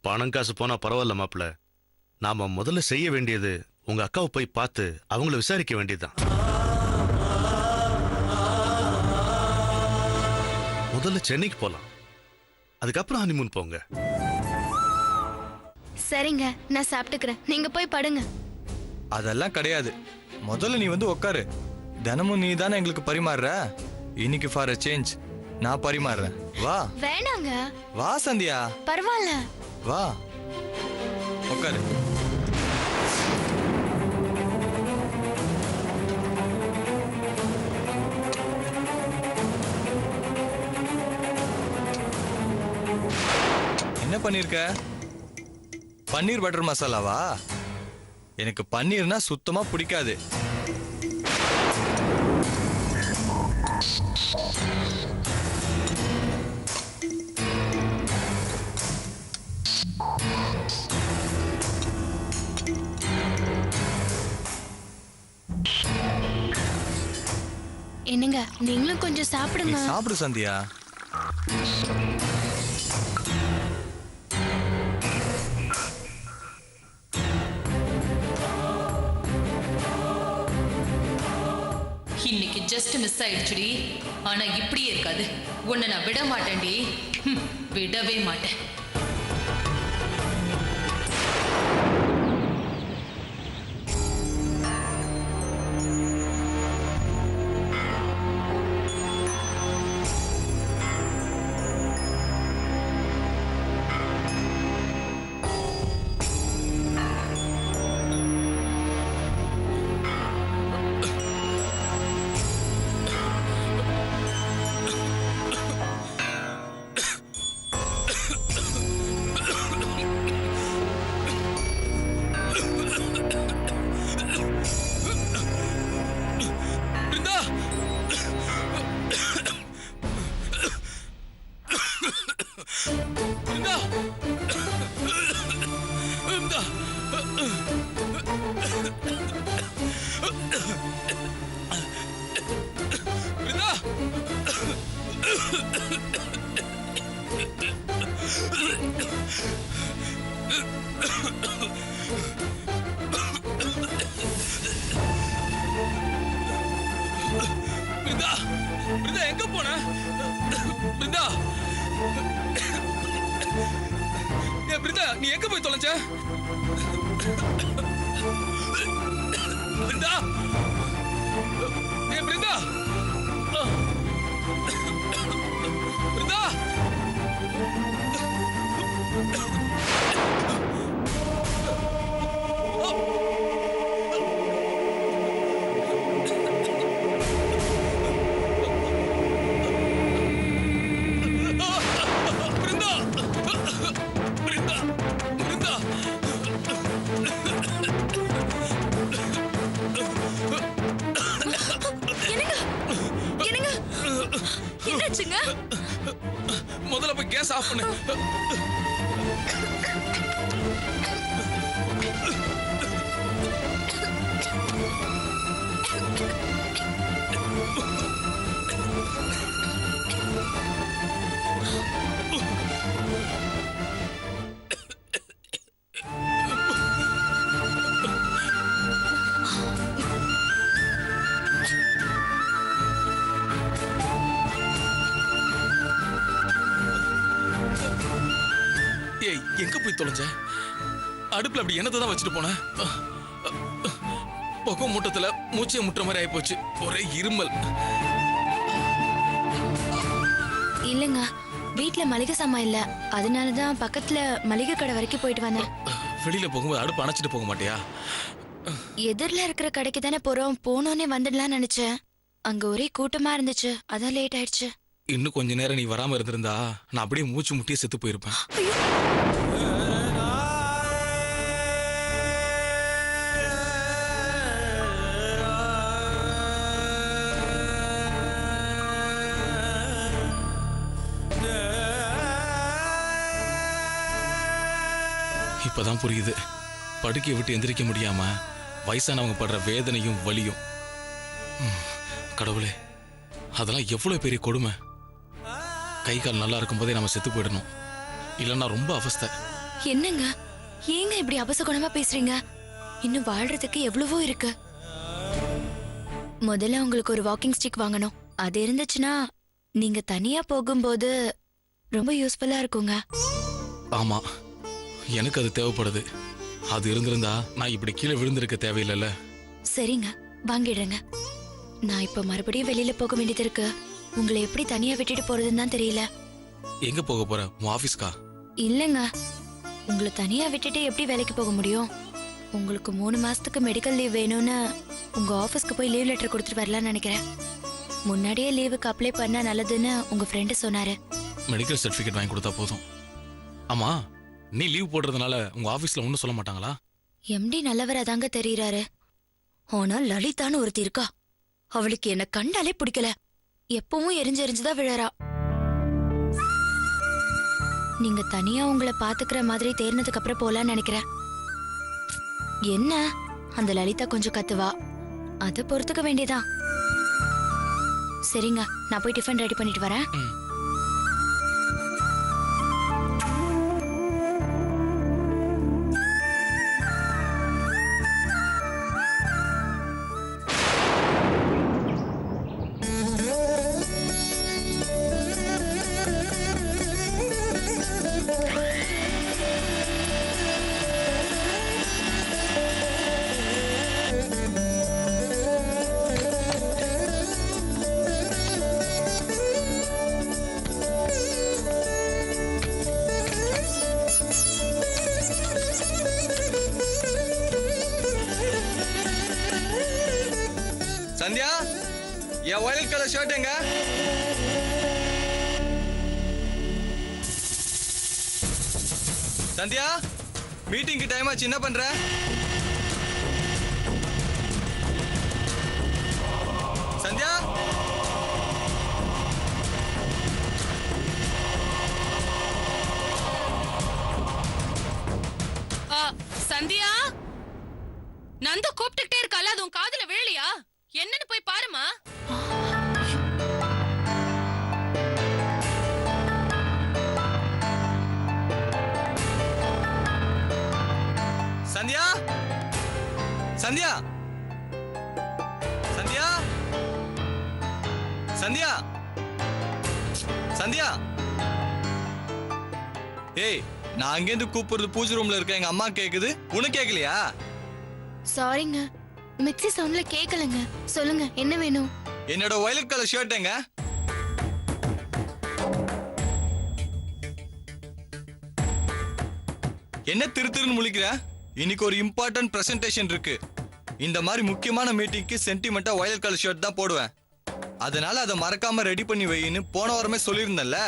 பணம் காசு போனா பரவாயில்ல மாப்பிள்ள. நாம முதல்ல செய்ய வேண்டியது உங்க அக்காவை போய் பார்த்து அவங்கள விசாரிக்க வேண்டியதுதான். முதல்ல சென்னைக்கு போலாம், அதுக்கப்புறம் ஹனிமூன் போங்க. சரிங்க, நான் சாப்பிட்டுக்கிறேன், நீங்க போய் படுங்க. அதெல்லாம் கிடையாது. முதல்ல நீ வந்து உட்காரு. தினமும் நீ தானே எங்களுக்கு பரிமாறுற. இன்னைக்கு ஃபார் அ சேஞ்ச் நான் பரிமாறுறேன். வா. வேணாங்க. வா சந்தியா. பரவாயில்ல. வா உட்காரு. என்ன பண்ணிருக்க? பன்னீர் பட்டர் மசாலாவா? எனக்கு பன்னீர்னா சுத்தமா பிடிக்காது. என்னங்க, நீங்களும் கொஞ்சம் சாப்பிடுங்க. சாப்பிடு சந்தியா. இன்னைக்கு ஜஸ்ட் மிஸ் ஆயிடுச்சுடி. ஆனா இப்படியே இருக்காது. உன்னை நான் விட மாட்டேன்டி. விடவே மாட்டேன். எங்க போன? பிருந்தா, நீ எங்க போய் தொலைஞ்ச? பிருந்தா, பிருந்தா, பிருந்தா. முதல்ல போய் கேஸ் ஆஃப் பண்ணு. எங்க போய் தொலைஞ்ச? அடுப்புல அப்படி என்னதான் வச்சுட்டு போன? புகை மூட்டத்துல மூச்சை முட்டுற மாதிரி ஆயிப்போச்சு. ஒரே இருமல். இல்லங்க, வீட்டுல மளிகை சாமான் இல்ல, அதனாலதான் பக்கத்துல மளிகை கடை வரைக்கும் போயிட்டு வந்தேன். வெளியில போகும்போது அடுப்பு அணைச்சிட்டு போக மாட்டியா? எதிரில இருக்கிற கடைக்கு தானே போறோம், போனோன்னே வந்துடலாம்னு நினைச்சேன். அங்க ஒரே கூட்டமா இருந்துச்சு, அதான் லேட் ஆயிடுச்சு. இன்னும் கொஞ்ச நேரம் நீ வராம இருந்திருந்தா நான் அப்படியே மூச்சு முட்டியே செத்து போயிருப்பேன். இப்பதான் புரியுது, படுக்கையை விட்டு எந்திரிக்க முடியாம வயசானவங்க படுற வேதனையும் வலியும். கடவுளே, அதெல்லாம் எவ்வளவு பெரிய கொடுமை. கை கால் நல்லா இருக்கும் போதே நம்ம செத்து போயிடணும், இல்லைன்னா ரொம்ப அவஸ்தை. என்னங்க ஏங்க இப்படி அபசகுணமா பேசுறீங்க? இன்னும் வாழ்றதுக்கு எவ்வளவோ இருக்கு. முதல்ல உங்களுக்கு ஒரு வாக்கிங் ஸ்டிக் வாங்கணும். அது இருந்துச்சுன்னா நீங்க தனியா போகும்போது ரொம்ப யூஸ்ஃபுல்லா இருக்குங்க. ஆமா, எனக்கு அது தேவைப்படுது. அது இருந்திருந்தா நான் இப்படி கீழே விழுந்திருக்க தேவையில்லைல்ல. சரிங்க, வாங்கிடுறேங்க. நான் இப்ப மறுபடியும் வெளியில போக வேண்டியது இருக்கு. உங்களை எப்படி தனியா விட்டுட்டு போறதுன்னு தான் தெரியல. எங்க போக போற? உன் ஆபீஸ்க்கா? இல்லங்க, உங்களை தனியா விட்டுட்டு எப்படி வேலைக்கு போக முடியும்? உங்களுக்கு 3 மாசத்துக்கு மெடிக்கல் லீவ் வேணும்னு உங்க ஆபீஸ்க்கு போய் லீவ் லெட்டர் கொடுத்துட்டு வரலாம்னு நினைக்கிறேன். முன்னாடியே லீவுக்கு அப்ளை பண்ணா நல்லதுன்னு உங்க ஃப்ரெண்டு சொன்னாரு. மெடிக்கல் சர்டிபிகேட் வாங்கி கொடுத்தா போதும். ஆமா, நீ லீவ் போடுறதுனால உங்க ஆபீஸ்ல ஒன்னும் சொல்ல மாட்டாங்களா? எம்டி நல்லவரா தாங்க தெரியறாரு. ஆனா லலிதான்னு ஒருத்தி இருக்கா. அவளுக்கு என்ன கண்டாலே பிடிக்கல. எப்பவும் எரிஞ்செரிஞ்சுதான் விழறா. நீங்க தனியா உங்களை பாத்துக்கிற மாதிரி தேர்னதுக்கு அப்புறம் போலான்னு நினைக்கிறேன். என்ன அந்த லலிதா கொஞ்சம் கத்துவா, அத பொறுத்துக்க வேண்டியதான். சரிங்க, நான் போய் டிஃபன் ரெடி பண்ணிட்டு வரேன். சந்தியா, என் வயலட் கலர் ஷர்ட் எங்க? சந்தியா, மீட்டிங்க்கு டைம் ஆச்சு, என்ன பண்ற? சந்தியா, சந்தியா, நந்து கூப்பிட்டுட்டே இருக்கால, அது உன் காதுல வேலையா? என்னன்னு போய் பாருமா. சந்தியா, சந்தியா, சந்தியா, சந்தியா, சந்தியா. ஏய், நான் அங்கேருந்து கூப்பிடுறது பூஜை ரூம்ல இருக்க எங்க அம்மா கேக்குது, உனக்கு கேட்கலையா? சாரிங்க, மிக்ஸி சவுண்ட்ல கேட்கலங்க. சொல்லுங்க, என்ன வேணும்? என்னோட வயலட் கலர் ஷர்ட் எங்க? என்ன திருன்னு முழிக்கிற? இன்னைக்கு ஒரு இம்பார்ட்டன்ட் பிரசன்டேஷன் இருக்கு. இந்த மாதிரி முக்கியமான மீட்டிங்க்கு சென்டிமெண்டா வயலட் கலர் ஷர்ட் தான் போடுவேன். அதனால அதை மறக்காம ரெடி பண்ணி வைன்னு போன வாரமே சொல்லியிருந்தேன்ல.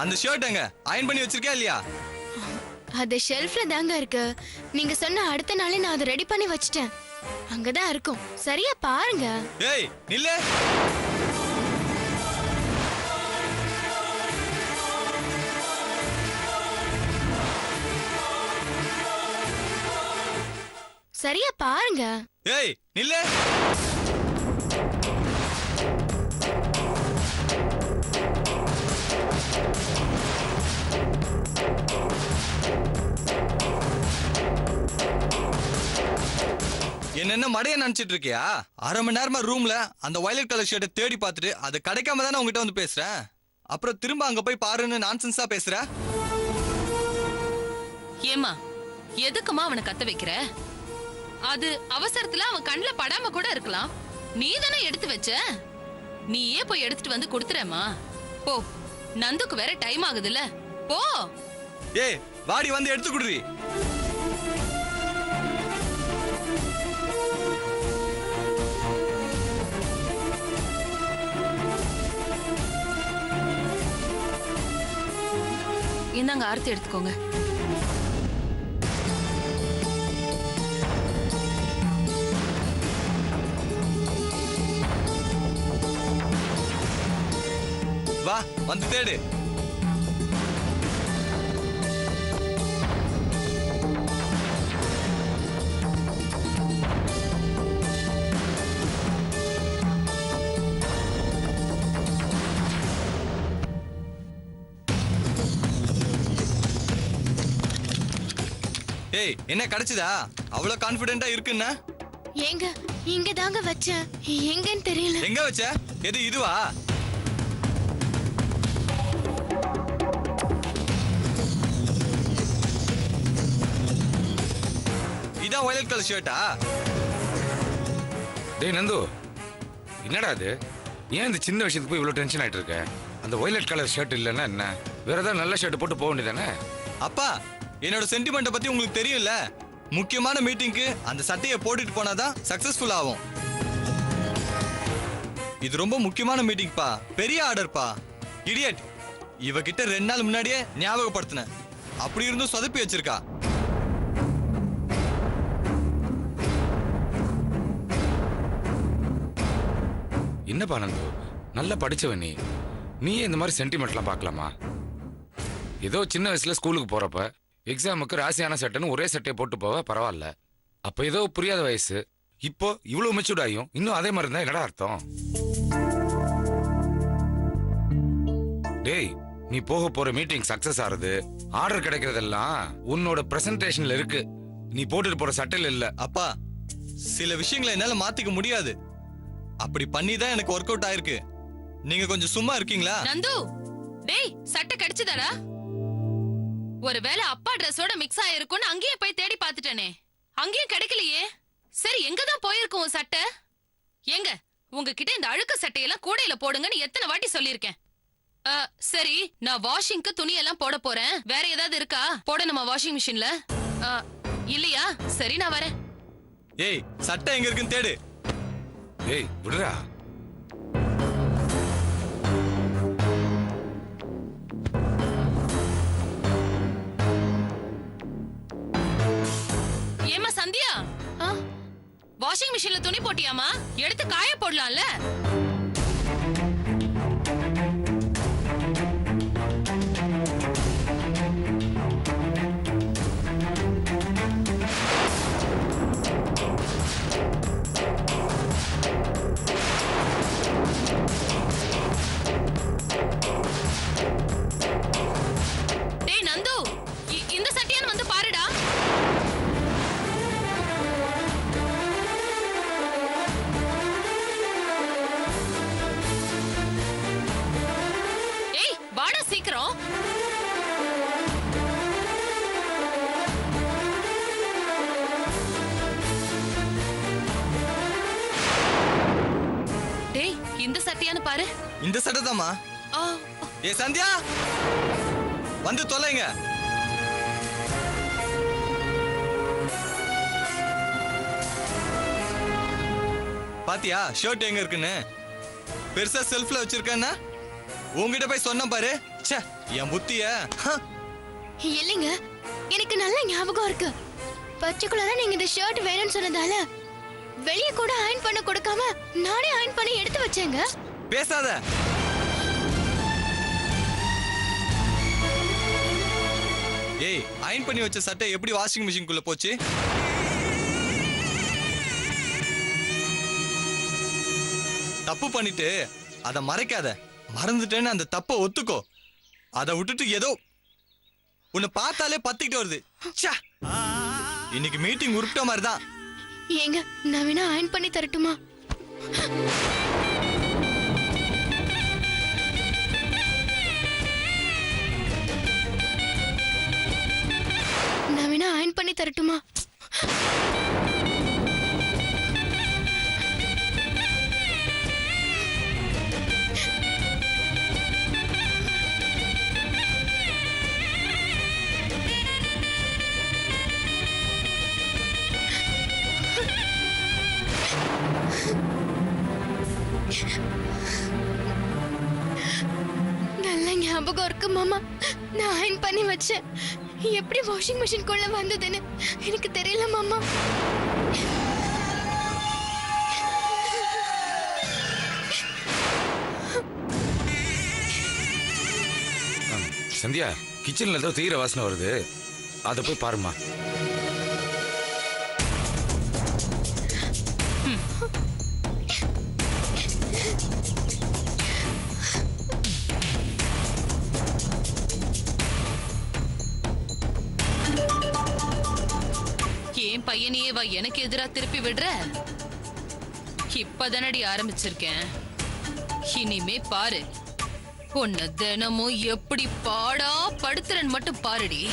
அந்த ஷர்ட் எங்க? அயர்ன் பண்ணி வச்சிருக்கியா இல்லையா? அது ஷெல்ஃப்ல தாங்க இருக்கு. நீங்க சொன்ன அடுத்த நாளே நான் அதை ரெடி பண்ணி வச்சிட்டேன். அங்கதான் இருக்கும். சரியா பாருங்க. ஏய், நில்லு. சரியா பாருங்க. ஏய், நில்லு. என்ன மடைய நினைச்சிட்டு இருக்கியா? அரை மணி நேரமா ரூம்ல அந்த வயலட் கலர் ஷர்ட்டை தேடி பார்த்துட்டு அது கிடைக்காம தானே உங்ககிட்ட வந்து பேசுறேன். அப்புறம் திரும்ப அங்க போய் பாருன்னு நான்சென்ஸா பேசுற. ஏமா, எதுக்குமா அவனை கத்த வைக்கிற? அது அவசரத்துல அவன் கண்ணுல படாம கூட இருக்கலாம். நீ தானே எடுத்து வச்ச. நீயே போய் எடுத்துட்டு வந்து கொடுத்துறேமா. போ, நந்துக்கு வேற டைம் ஆகுதுல்ல. போ. ஏய், வாடி வந்து எடுத்து குடுறி. இந்தாங்க, ஆர்த்தி எடுத்துக்கோங்க. வா, வந்து தேடு. ஏய் என்ன கிடைச்சதா? அவ்வளவு கான்ஃபிடென்ட்டா இருக்குன்னா? ஏங்க இங்க தாங்க வச்சேன், எங்கன்னு தெரியல. எங்க வச்ச? எது இதுவா? இதான் வயலட் கலர் ஷர்ட்டா? டேய் நந்து, என்னடா அது? ஏன் இந்த சின்ன விஷயத்துக்கு போய் இவ்வளவு டென்ஷன் ஆயிட்டு இருக்க? அந்த வயலட் கலர் ஷர்ட் இல்லைன்னா என்ன, வேற ஏதாவது நல்ல ஷர்ட் போட்டு போக வேண்டியதானே? அப்பா, என்னோட சென்டிமெண்ட்டை பத்தி உங்களுக்கு தெரியும்ல. முக்கியமான மீட்டிங்க்கு அந்த சட்டையை போட்டுட்டு போனாதான் சக்சஸ்ஃபுல் ஆகும். இது ரொம்ப முக்கியமான மீட்டிங்ப்பா, பெரிய ஆர்டர்ப்பா. இடியட், இவகிட்ட 2 நாள் முன்னாடியே ஞாபகப்படுத்தினேன். அப்படி இருந்தும் சொதப்பி வச்சிருக்கா. என்னப்பா நந்து, நல்லா படிச்சவன் நீ இந்த மாதிரி சென்டிமெண்ட்லாம் பார்க்கலாமா? ஏதோ சின்ன வயசுல ஸ்கூலுக்கு போறப்ப எக்ஸாமுக்கு ராசியான சட்டைன்னு ஒரே சட்டையை போட்டு போவ, பரவாயில்ல. அப்ப ஏதோ புரியாத வயசு. இப்போ இவ்வளவு மெச்சூர்ட் ஆகியும் இன்னும் அதே மாதிரி இருந்தா என்னடா அர்த்தம்? டேய், நீ போக போற மீட்டிங் சக்சஸ் ஆறது, ஆர்டர் கிடைக்கிறதெல்லாம் உன்னோட பிரசன்டேஷன்ல இருக்கு, நீ போட்டுட்டு போற சட்டையில இல்ல. அப்பா, சில விஷயங்களை என்னால மாத்திக்க முடியாது. அப்படி பண்ணி தான் எனக்கு ஒர்க் அவுட் ஆயிருக்கு. நீங்க கொஞ்சம் சும்மா இருக்கீங்களா? நந்து, டேய் சட்டை கிடைச்சதாடா? ஒருவேளை அப்பா ட்ரெஸ்ஸோட மிக்ஸ் ஆயிருக்கும்னு அங்கேயே போய் தேடி பார்த்துட்டேனே, அங்கேயும் கிடைக்கலையே. சரி, எங்க தான் போயிருக்கும் உன் சட்டை? எங்க உங்ககிட்ட இந்த அழுக்கு சட்டையெல்லாம் கூடையில போடுங்கன்னு எத்தனை வாட்டி சொல்லியிருக்கேன். சரி, நான் வாஷிங்க்கு துணியெல்லாம் போட போறேன். வேற ஏதாவது இருக்கா போடணுமா வாஷிங் மிஷின்ல? இல்லையா? சரி, நான் வரேன். ஏய், சட்டை எங்க இருக்குன்னு தேடு. ஏய் விடுறா. ஏமா சந்தியா, வாஷிங் மிஷின்ல துணி போட்டியாமா? எடுத்து காய போடலாம்ல. டேய் நந்து, இந்த சட்டையான்னு வந்து பாருடா. ஏய் வாடா சீக்கிரம். டேய் இந்த சட்டையான்னு பாரு. இந்த சட்டை தாமா. ஏ சந்தியா, வந்து தொலைங்க. பாத்தியா ஷர்ட் எங்க இருக்குன்னு? பெருசா செல்ஃப்ல வச்சிருக்கேன்னா உங்ககிட்ட போய் சொன்ன பாரு. ச்சே, என் புத்திய. இல்லைங்க, எனக்கு நல்ல ஞாபகம் இருக்கு. பர்டிகுலரா நீங்க இந்த ஷர்ட் வேணும்னு சொன்னதால வெளிய கூட அயர்ன் பண்ண கொடுக்காம நானே அயர்ன் பண்ணி எடுத்து வச்சேங்க. பேசாத. ஏய், அயர்ன் பண்ணி வச்ச சட்டை எப்படி வாஷிங் மிஷின்குள்ள போச்சு? தப்பு பண்ணிட்டு அதை மறைக்காத. மறந்துட்டேன்னு அந்த தப்பை ஒத்துக்கோ. அதை விட்டுட்டு ஏதோ உன்னை பார்த்தாலே பத்திக்கிட்டு வருது. ச்சே, இன்னைக்கு மீட்டிங் உருப்பிட்ட மாதிரி தான். ஏங்க, நான் வேணா அயர்ன் பண்ணி தரட்டுமா? நான் வேணா அயர்ன் பண்ணி தரட்டுமா? நல்ல ஞாபகம் இருக்கு மாமா. நான் அயர்ன் பண்ணி வச்சேன். எப்படி வாஷிங் மிஷின் குள்ள வந்ததுன்னு எனக்கு தெரியல மாமா. சந்தியா, கிச்சன்ல ஏதோ தீர வாசனை வருது, அதை போய் பாருமா. பையனையே வா எனக்கு எதிரா திருப்பி விடுற? இப்பதானடி ஆரம்பிச்சிருக்கேன். இனிமே பாரு, உன்னை தினமும் எப்படி பாடா படுத்துறன்னு மட்டும் பாருடி.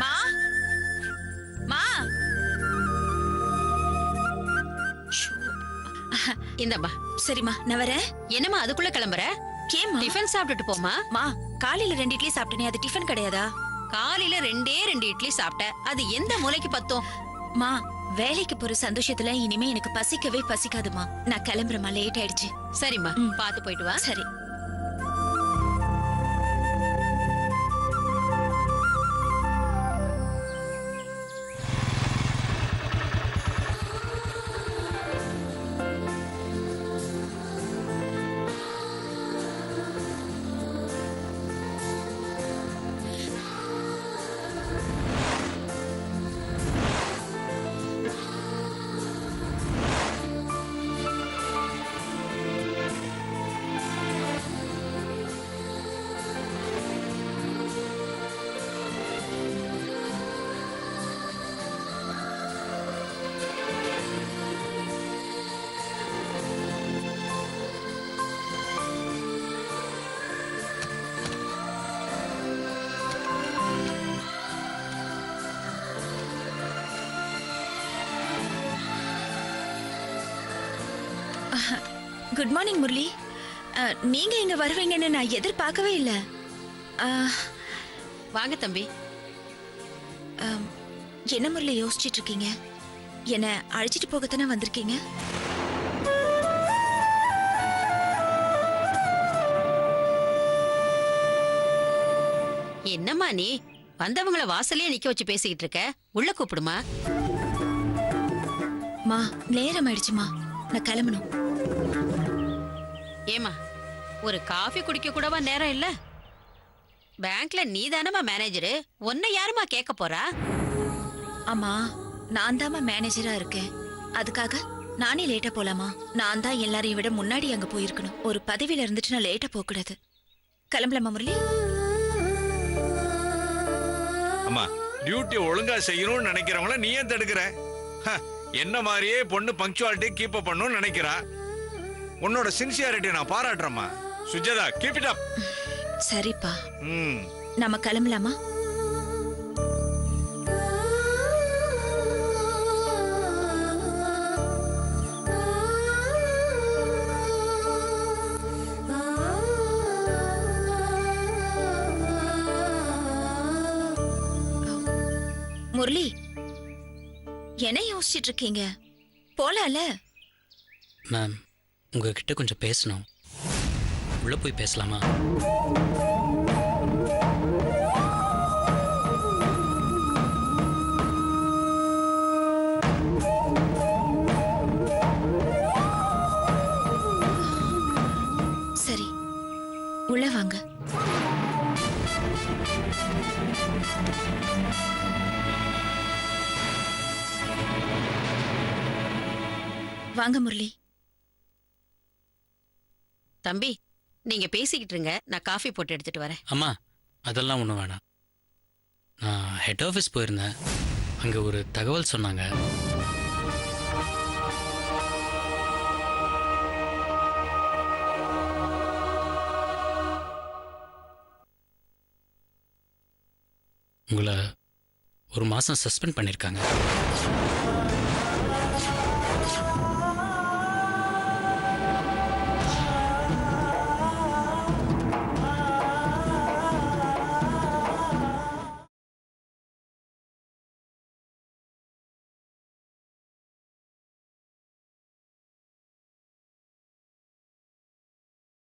மா மா இந்தம்மா. சரிம்மா நான் வரேன். என்னம்மா அதுக்குள்ள கிளம்புற? கேம்மா டிஃபன் சாப்பிட்டுட்டு போமா. மா காலையில 2 இட்லி சாப்பிட்டேனே, அது டிஃபன் கிடையாதா? காலையில 2 இட்லி சாப்பிட்ட, அது எந்த மூளைக்கு பத்தும்? மா வேலைக்கு போற சந்தோஷத்துல இனிமே எனக்கு பசிக்கவே பசிக்காதுமா. நான் கிளம்புறேம்மா, லேட் ஆயிடுச்சு. சரிம்மா, பாத்து போயிட்டு வா. சரி. Good morning Murali. நீங்க இங்க வருவீங்கன்னு நான் எதிர்பார்க்கவே இல்ல. வாங்க தம்பி. என்ன முரளி யோசிச்சிட்டு இருக்கீங்க? என்ன அழைச்சிட்டு போகத்தானே வந்திருக்கீங்க? என்னம்மா நீ வந்தவங்கள வாசல்லயே நிக்க வச்சு பேசிக்கிட்டு இருக்க? உள்ள கூப்பிடுமா. மா நேரம் ஆயிடுச்சுமா, நான் கிளம்பணும். ஏமா, ஒரு காஃபி குடிக்க கூடவா நேரம் இல்ல? பேங்க்ல நீ தானமா மேனேஜரு, உன்னை யாருமா கேட்க போறா? ஆமா, நான் தாமா மேனேஜரா இருக்கேன். அதுக்காக நானே லேட்டா போலாமா? நான் தான் எல்லாரையும் விட முன்னாடி அங்க போயிருக்கணும். ஒரு பதவியில இருந்துட்டு நான் லேட்டா போக கூடாது. கிளம்பலாமா முரளி? அம்மா, டியூட்டி ஒழுங்கா செய்யணும்னு நினைக்கிறவங்கள நீ ஏன் தடுக்கிற? என்ன மாதிரியே பொண்ணு பங்க்சுவாலிட்டி கீப் அப் பண்ணணும்னு நினைக்கிறா. உன்னோட சின்சியாரிட்டி நான் பாராட்டுறேம்மா. Sujatha, keep it up. சரிப்பா, நம்ம கிளம்பலாமா? முரளி, என்ன யோசிச்சுட்டு இருக்கீங்க? போலால. மேம், உங்ககிட்ட கொஞ்சம் பேசணும். உள்ள போய் பேசலாமா? சரி, உள்ள வாங்க. வாங்க முரளி. தம்பி, நீங்க பேசிக்கிட்டு இருங்க, நான் காஃபி போட்டு எடுத்துட்டு வரேன். அம்மா, அதெல்லாம் ஒன்றும் வேணாம். நான் ஹெட் ஆஃபீஸ் போயிருந்தேன். அங்கே ஒரு தகவல் சொன்னாங்க. உங்களை ஒரு மாதம் சஸ்பெண்ட் பண்ணியிருக்காங்க.